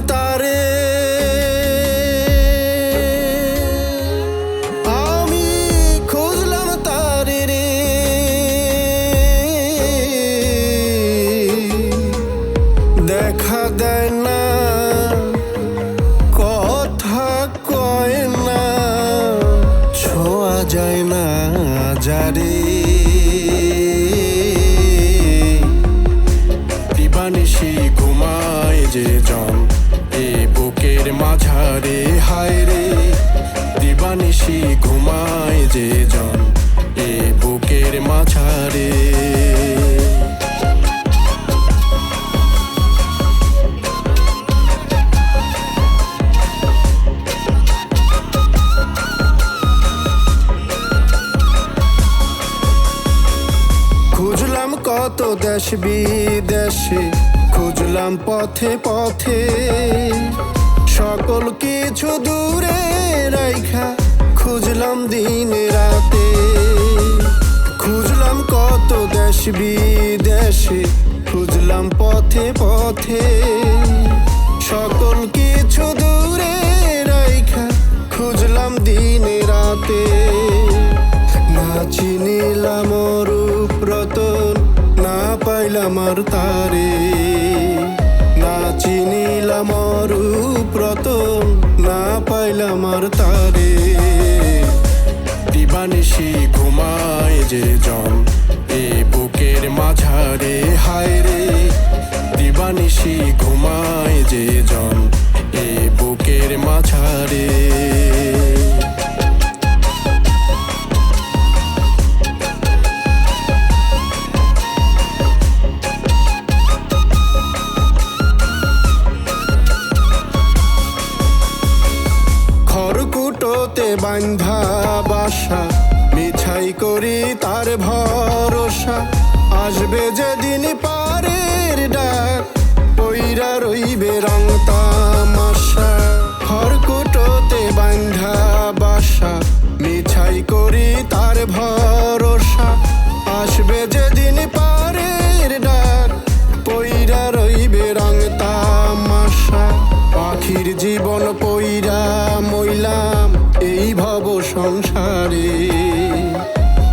তারে, আমি খুঁজলাম তারে রে, দেখা দেয় না, কথা কয় না, ছোঁয়া যায় না যারে। দিবানিশি ঘুমায় যে জন এ বুকের মাঝারে, হায় রে দিবানিশি ঘুমায় যে জন এ বুকের মাঝারে। খুঁজলাম কত দেশ বিদেশে, খুঁজলাম পথে পথে, সকল কিছু দূরে রাইখা খুঁজলাম দিন রাতে। খুঁজলাম কত দেশ বিদেশে, খুঁজলাম পথে পথে, সকল কিছু দূরে রাইখা খুঁজলাম দিন রাতে। না চিনিলাম রূপ রতন, না পাইলাম আর তারে, না চিনিলাম রূপ রতন, না পাইলাম আর তারে। দিবানিশি ঘুমায় যে জন এ বুকের মাঝারে, হায় রে দিবানিশি ঘুমায় যে জন এ বুকের মাঝারে। খড়কুটোতে বান্ধা বাসা, মিছাই করি তার ভরসা, আসবে যেদিন পারের ডাক, পইরা রইবে রং তামাশা। খড়কুটোতে বান্ধা বাসা, মিছাই করি তার ভরসা, আসবে যেদিন পারের ডাক, পইরা রইবে রং তামাশা। পাখির জীবন পইরা মইলাম এই ভব সংসারে,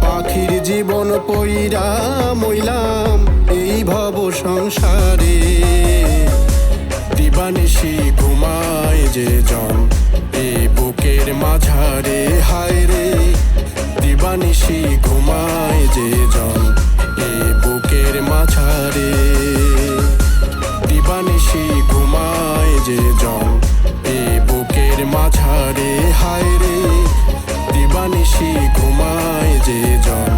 পাখির জীবন পইরা মইলাম এই ভব সংসারে। দিবানিশি ঘুমায় যে জন এ বুকের মাঝারে, হায় রে দিবানিশি ঘুমায় যে জন এ বুকের মাঝারে। দিবানিশি ঘুমায় যে জন এ বুকের মাঝারে, হায় রে দিবানিশি ঘুমায় যে জন।